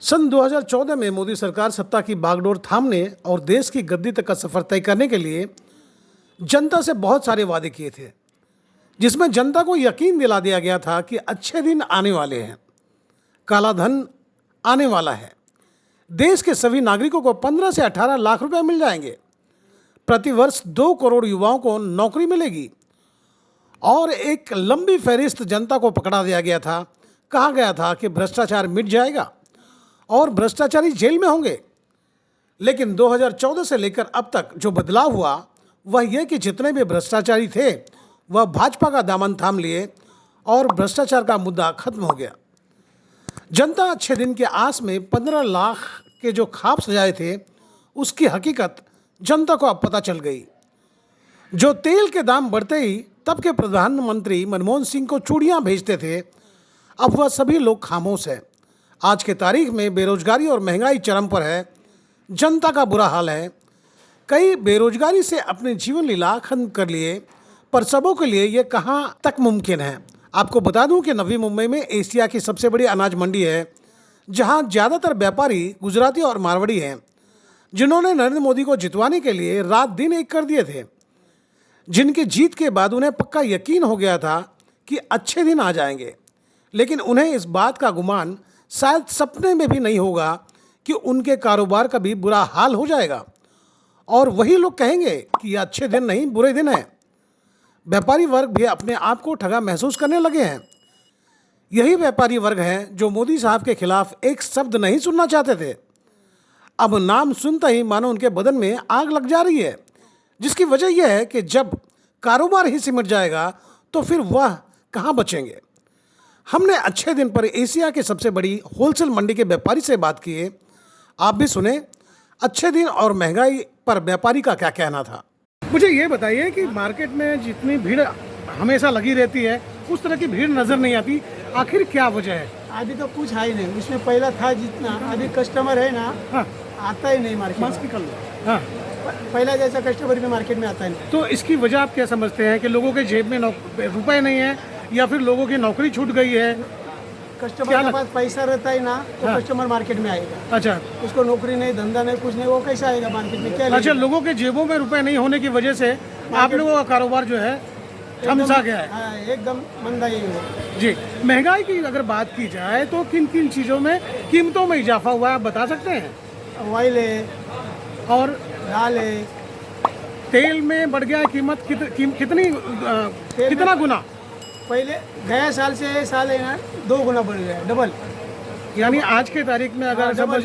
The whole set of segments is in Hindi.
सन 2014 में मोदी सरकार सत्ता की बागडोर थामने और देश की गद्दी तक का सफर तय करने के लिए जनता से बहुत सारे वादे किए थे, जिसमें जनता को यकीन दिला दिया गया था कि अच्छे दिन आने वाले हैं, काला धन आने वाला है, देश के सभी नागरिकों को 15 से 18 लाख रुपए मिल जाएंगे, प्रतिवर्ष 2 करोड़ युवाओं को नौकरी मिलेगी और एक लंबी फहरिस्त जनता को पकड़ा दिया गया था। कहा गया था कि भ्रष्टाचार मिट जाएगा और भ्रष्टाचारी जेल में होंगे। लेकिन 2014 से लेकर अब तक जो बदलाव हुआ वह यह कि जितने भी भ्रष्टाचारी थे वह भाजपा का दामन थाम लिए और भ्रष्टाचार का मुद्दा खत्म हो गया। जनता अच्छे दिन के आस में 15 लाख के जो ख्वाब सजाए थे उसकी हकीकत जनता को अब पता चल गई। जो तेल के दाम बढ़ते ही तब के प्रधानमंत्री मनमोहन सिंह को चूड़ियां भेजते थे, अब वह सभी लोग खामोश हैं। आज के तारीख में बेरोजगारी और महंगाई चरम पर है, जनता का बुरा हाल है। कई बेरोजगारी से अपने जीवन लीला खत्म कर लिए, पर सबों के लिए ये कहाँ तक मुमकिन है। आपको बता दूं कि नवी मुंबई में एशिया की सबसे बड़ी अनाज मंडी है, जहां ज़्यादातर व्यापारी गुजराती और मारवाड़ी हैं, जिन्होंने नरेंद्र मोदी को जितवाने के लिए रात दिन एक कर दिए थे, जिनकी जीत के बाद उन्हें पक्का यकीन हो गया था कि अच्छे दिन आ जाएंगे। लेकिन उन्हें इस बात का गुमान शायद सपने में भी नहीं होगा कि उनके कारोबार का भी बुरा हाल हो जाएगा और वही लोग कहेंगे कि ये अच्छे दिन नहीं बुरे दिन हैं। व्यापारी वर्ग भी अपने आप को ठगा महसूस करने लगे हैं। यही व्यापारी वर्ग हैं जो मोदी साहब के खिलाफ एक शब्द नहीं सुनना चाहते थे। अब नाम सुनते ही मानो उनके बदन में आग लग जा रही है, जिसकी वजह यह है कि जब कारोबार ही सिमट जाएगा तो फिर वह कहाँ बचेंगे। हमने अच्छे दिन पर एशिया की सबसे बड़ी होलसेल मंडी के व्यापारी से बात की है। आप भी सुने अच्छे दिन और महंगाई पर व्यापारी का क्या कहना था। मुझे ये बताइए कि मार्केट में जितनी भीड़ हमेशा लगी रहती है उस तरह की भीड़ नजर नहीं आती, आखिर क्या वजह है? अभी तो कुछ है ही नहीं, उसमें पहला था जितना, अभी कस्टमर है ना। हाँ। आता ही नहीं मार्केट में। हाँ। पहला जैसा कस्टमर भी मार्केट में आता ही नहीं। तो इसकी वजह आप क्या समझते हैं कि लोगों के जेब में रुपए नहीं है या फिर लोगों की नौकरी छूट गई है? कस्टमर के पास पैसा रहता है ना तो हाँ। कस्टमर मार्केट में आएगा। अच्छा, उसको नौकरी नहीं, धंधा नहीं, कुछ नहीं, वो कैसे आएगा मार्केट में? क्या अच्छा, लोगों के जेबों में रुपए नहीं होने की वजह से आप लोगों का कारोबार जो है थमसा गया है। हाँ, एकदम मंदा ही हुआ जी। महंगाई की अगर बात की जाए तो किन किन चीज़ों में कीमतों में इजाफा हुआ है, आप बता सकते हैं? ऑयल है और दाल है। तेल में बढ़ गया है कीमत कितना गुना? पहले गया साल से ये साल है ना 2 गुना बढ़ गया, डबल। यानी आज के तारीख में अगर सपोज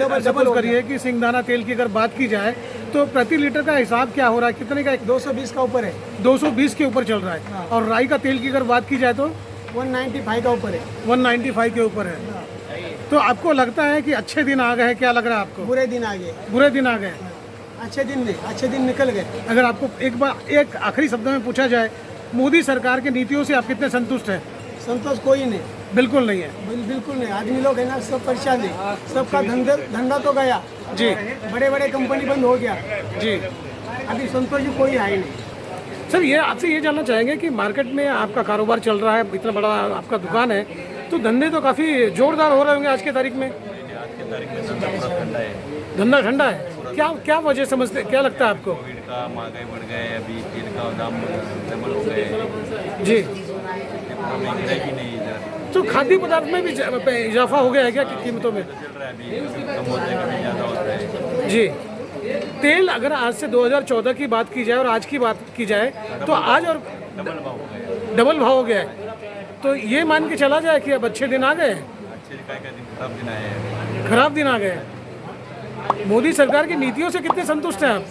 करिए कि सिंगदाना तेल की अगर बात की जाए तो प्रति लीटर का हिसाब क्या हो रहा है, कितने का? 220 का ऊपर है। 220 के ऊपर चल रहा है। हाँ। और राई का तेल की अगर बात की जाए तो 195 का ऊपर है। 195 के ऊपर है। तो आपको लगता है कि अच्छे दिन आ गए? क्या लग रहा है आपको? बुरे दिन आ गए। बुरे दिन आ गए? अच्छे दिन नहीं, अच्छे दिन निकल गए। अगर आपको एक आखिरी शब्द में पूछा जाए, मोदी सरकार की नीतियों से आप कितने संतुष्ट हैं? संतोष कोई नहीं, बिल्कुल नहीं है। बिल्कुल नहीं। आदमी लोग है ना सब परेशान है, सबका धंधा तो गया जी। बड़े बड़े कंपनी बंद हो गया जी। अभी संतोष जी कोई है ही नहीं। सर, ये आपसे ये जानना चाहेंगे कि मार्केट में आपका कारोबार चल रहा है, इतना बड़ा आपका दुकान है, तो धंधे तो काफ़ी जोरदार हो रहे होंगे आज के तारीख में? धंधा ठंडा है। क्या वजह समझते, क्या लगता है आपको? कोविड का महंगाई बढ़ गए, अभी तेल का दाम डबल हो गए जी। महंगाई भी नहीं इधर तो खाद्य पदार्थ में भी इजाफा हो गया है क्या कीमतों में? चल रहा है, अभी कम होता है कभी ज़्यादा होता है। जी। तेल अगर आज से 2014 की बात की जाए और आज की बात की जाए तो आज और डबल भाव हो गए। डबल भाव हो गया है। तो ये मान के चला जाए कि अब अच्छे दिन आ गए? अच्छे का दिन खराब दिन आए हैं। खराब दिन आ गए। मोदी सरकार की नीतियों से कितने संतुष्ट हैं आप?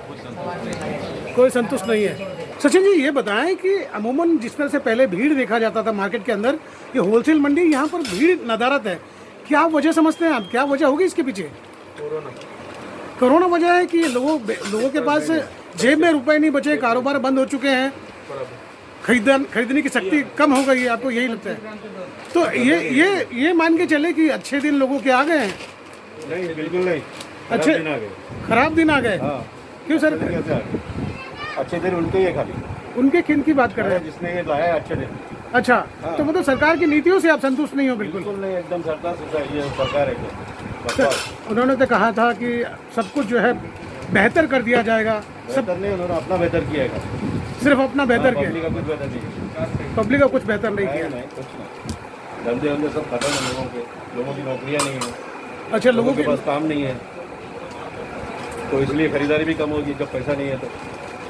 कुछ संतुष्ट नहीं। कोई संतुष्ट नहीं है। सचिन जी, ये बताएं कि अमूमन जिस तरह से पहले भीड़ देखा जाता था मार्केट के अंदर, ये होलसेल मंडी, यहाँ पर भीड़ नदारत है, क्या वजह समझते हैं आप? क्या वजह होगी इसके पीछे? कोरोना वजह है कि लोगों के पास जेब में रुपए नहीं बचे, कारोबार बंद हो चुके हैं, खरीदने की शक्ति कम हो गई है, आपको यही लगता है? तो ये मान के चले कि अच्छे दिन लोगों के आ गए हैं? नहीं, बिल्कुल नहीं। अच्छे दिन आ गए। खराब दिन आ गए? हाँ। क्यों सर? अच्छे दिन उनके ही है खाली। उनके किन की बात कर रहे हैं? जिसने ये लाया है अच्छे दिन। अच्छा। हाँ। तो मतलब सरकार की नीतियों से आप संतुष्ट नहीं हो? बिल्कुल नहीं, एकदम सरकार है। बकवास। उन्होंने तो कहा था कि सब कुछ जो है बेहतर कर दिया जाएगा, सब बेहतर नहीं, उन्होंने अपना बेहतर किया है। सिर्फ अपना बेहतर किया, पब्लिक का कुछ बेहतर नहीं है। पब्लिक का कुछ बेहतर नहीं किया। नहीं, कुछ नहीं। धंधे वंधे सब खत्म है लोगों के, लोगों की नौकरियां नहीं है, अच्छा, लोगों के पास काम नहीं है, तो इसलिए खरीदारी भी कम होगी जब पैसा नहीं है तो।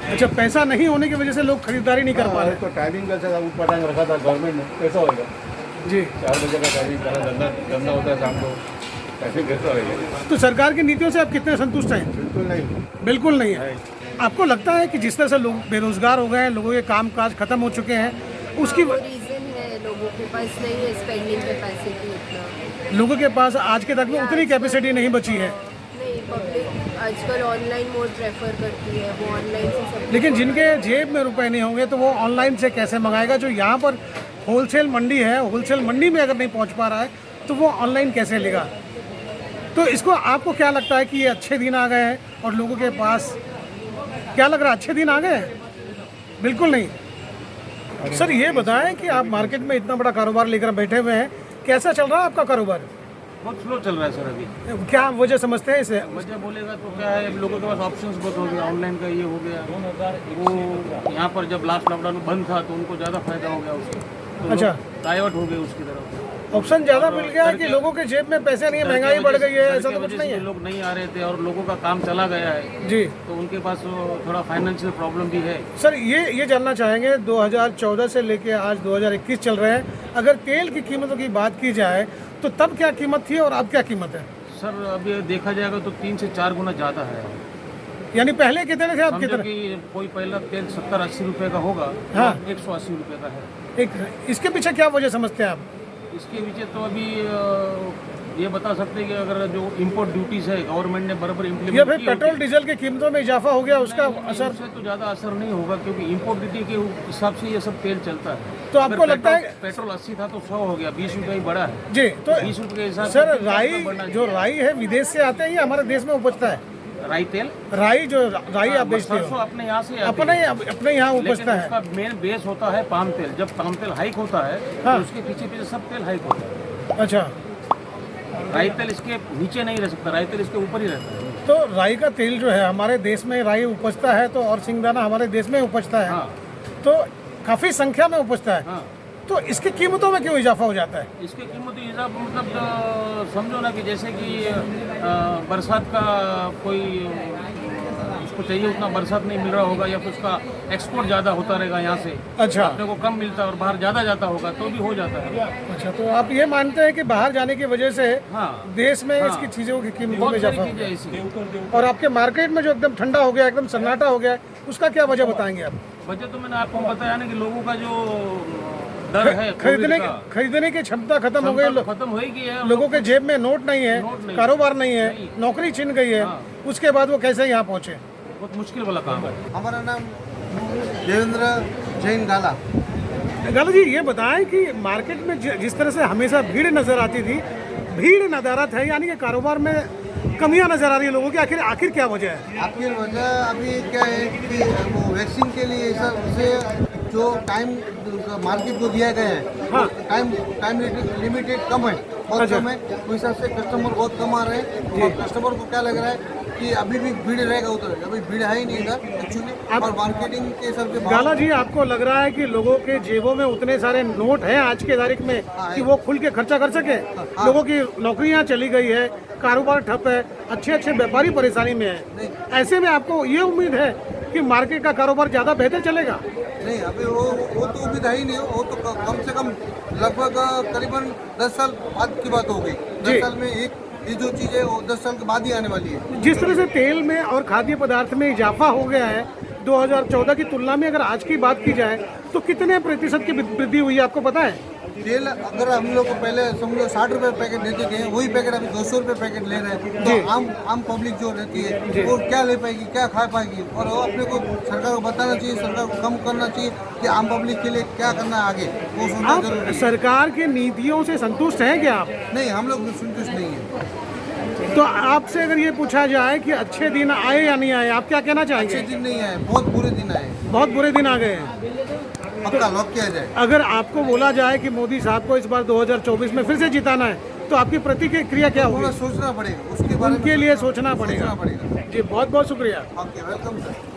अच्छा, पैसा नहीं होने की वजह से लोग खरीदारी नहीं कर पा रहे। तो टाइमिंग का ऊटपटांग रखा था गवर्नमेंट ने, कैसा होगा? जी, 4 बजे का टाइमिंग, धंधा होता है शाम को, ऐसे कैसा होगा? तो सरकार की नीतियों से आप कितने संतुष्ट हैं? बिल्कुल नहीं। बिल्कुल नहीं है। आपको लगता है कि जिस तरह से लोग बेरोजगार हो गए हैं, लोगों के काम काज खत्म हो चुके हैं, उसकी वो रीज़न है, लोगों के पास नहीं है स्पेंडिंग कैपेसिटी उतना। लोगों के पास आज के तक में उतनी कैपेसिटी नहीं बची है। नहीं, पब्लिक आजकल ऑनलाइन मोड प्रेफर करती है, वो ऑनलाइन से सब। लेकिन जिनके जेब में रुपए नहीं होंगे तो वो ऑनलाइन से कैसे मंगाएगा? जो यहाँ पर होलसेल मंडी है, होलसेल मंडी में अगर नहीं पहुँच पा रहा है तो वो ऑनलाइन कैसे लेगा? तो इसको आपको क्या लगता है कि ये अच्छे दिन आ गए हैं और लोगों के पास क्या लग रहा है, अच्छे दिन आ गए हैं? बिल्कुल नहीं। सर ये बताएं कि आप मार्केट में इतना बड़ा कारोबार लेकर बैठे हुए हैं, कैसा चल रहा है आपका कारोबार? बहुत स्लो चल रहा है सर अभी। क्या वजह समझते हैं इसे? वजह बोलेगा तो क्या है, लोगों के पास ऑप्शंस बहुत हो गया, ऑनलाइन का ये हो गया। वो यहाँ पर जब लास्ट लॉकडाउन बंद था तो उनको ज़्यादा फायदा हो गया उससे, तो अच्छा, डाइवर्ट हो गए उसकी तरफ। ऑप्शन ज़्यादा मिल गया है कि लोगों के जेब में पैसे नहीं है, महंगाई बढ़ गई है, ऐसा तो कुछ नहीं है? लोग नहीं आ रहे थे और लोगों का काम चला गया है जी। तो उनके पास थोड़ा फाइनेंशियल प्रॉब्लम भी है। सर ये जानना चाहेंगे 2014 से लेके आज 2021 चल रहे हैं, अगर तेल की कीमतों की बात की जाए तो तब क्या कीमत थी और अब क्या कीमत है? सर अभी देखा जाएगा तो 3 से 4 गुना ज़्यादा है। यानी पहले कितने थे, अब समझो कितने? कि कोई पहला तेल 70-80 रुपए का होगा, हाँ। 180 रुपए का है। एक इसके पीछे क्या वजह समझते हैं आप? इसके पीछे तो अभी ये बता सकते हैं कि अगर जो इंपोर्ट ड्यूटीज है गवर्नमेंट ने बराबर या इम्प्लीमेंट फिर की पेट्रोल डीजल की कीमतों में इजाफा हो गया, उसका असर? उससे तो ज़्यादा असर नहीं होगा क्योंकि इंपोर्ट ड्यूटी के हिसाब से ये सब तेल चलता है। तो आपको अगर लगता है पेट्रोल 80 था तो 100 हो गया, 20 रुपये ही बढ़ा है। जी, तो 20 रुपये के हिसाब सर से राई, जो राई है विदेश से आते हैं या हमारे देश में उपजता है? राई तेल, राई जो राई आप बेचते सरसों हो अपने यहाँ से आती अपने है। अपने यहाँ लेकिन उपजता है? उसका मेन बेस होता है पाम तेल। जब पाम तेल हाइक होता है हाँ। तो उसके पीछे पीछे सब तेल हाइक होता है। अच्छा, राई तेल इसके नीचे नहीं रह सकता, राई तेल इसके ऊपर ही रहता है। तो राई का तेल जो है हमारे देश में राई उपजता है तो, और सिंगदाना हमारे देश में उपजता है हाँ। तो काफ़ी संख्या में उपजता है, हाँ, तो इसकी कीमतों में क्यों इजाफा हो जाता है? इसकी कीमत मतलब समझो ना कि जैसे कि बरसात का कोई उसको चाहिए उतना बरसात नहीं मिल रहा होगा या फिर उसका एक्सपोर्ट ज़्यादा होता रहेगा यहाँ से, अच्छा, अपने को कम मिलता है और बाहर ज़्यादा जाता होगा तो भी हो जाता है। अच्छा, तो आप ये मानते हैं कि बाहर जाने की वजह से हाँ, देश में हाँ। इसकी चीज़ों की कीमतों बहुत में सारी इजाफा हो चीज़ें गया, ऐसी। और आपके मार्केट में जो एकदम ठंडा हो गया, एकदम सन्नाटा हो गया, उसका क्या वजह बताएंगे आप? वजह तो मैंने आपको बताया ना कि लोगों का जो डर है खरीदने की क्षमता खत्म हो गई, खत्म होगी है। लोगों के जेब में नोट नहीं है, नोट नहीं। कारोबार नहीं है, नहीं। नौकरी छिन गई है, हाँ। उसके बाद वो कैसे यहाँ पहुँचे? बहुत मुश्किल वाला काम है। हमारा नाम देवेंद्र जैन गाला। गाला जी ये बताएं कि मार्केट में जिस तरह से हमेशा भीड़ नजर आती थी, भीड़ नदारत है, यानी कि कारोबार में कमियां नजर आ रही है लोगों की, आखिर क्या वजह है? आपकी वजह अभी क्या है कि वो वैक्सीन के लिए से जो टाइम मार्केट को दिया गया है, हाँ। टाइम लिमिटेड कम है, बहुत अच्छा। कम है, उस हिसाब से कस्टमर बहुत कम आ रहे हैं और कस्टमर को क्या लग रहा है कि अभी भी भीड़ रहेगा उधर, अभी भीड़ है ही नहीं इधर एक्चुअली, और मार्केटिंग के हिसाब से गाला जी आपको लग रहा है कि लोगों के जेबों में उतने सारे नोट हैं आज के तारीख में कि वो खुल के खर्चा कर सके? लोगों की नौकरियां चली गई है, कारोबार ठप है, अच्छे व्यापारी परेशानी में है, ऐसे में आपको ये उम्मीद है कि मार्केट का कारोबार ज़्यादा बेहतर चलेगा? नहीं, अभी वो तो उम्मीद है ही नहीं, वो तो कम से कम लगभग करीबन 10 साल बाद की बात हो गई। 10 साल में ये जो चीज़ है वो 10 साल के बाद ही आने वाली है। जिस तरह से तेल में और खाद्य पदार्थ में इजाफा हो गया है 2014 की तुलना में, अगर आज की बात की जाए तो कितने प्रतिशत की वृद्धि हुई है आपको पता है? तेल अगर हम लोग को पहले समझो 60 रुपए पैकेट देते थे, वही पैकेट अभी 200 रुपए पैकेट ले रहे हैं, तो आम पब्लिक जो रहती है वो क्या ले पाएगी, क्या खा पाएगी? और वो अपने को सरकार को बताना चाहिए, सरकार को कम करना चाहिए कि आम पब्लिक के लिए क्या करना है आगे, वो सोचना आप जरूरी है। सरकार की नीतियों से संतुष्ट हैं क्या आप? नहीं, हम लोग संतुष्ट नहीं है। तो आपसे अगर ये पूछा जाए कि अच्छे दिन आए या नहीं आए, आप क्या कहना चाहेंगे? अच्छे दिन नहीं आए, बहुत बुरे दिन आए, बहुत बुरे दिन आ गए हैं। पक्का लॉक किया जाए। अगर आपको बोला जाए कि मोदी साहब को इस बार 2024 में फिर से जिताना है तो आपकी प्रतिक्रिया क्या थोड़ा होगी? सोचना पड़ेगा उसके बारे में, उनके लिए सोचना पड़ेगा। सोचना पड़ेगा। जी बहुत बहुत शुक्रिया। Okay, welcome sir.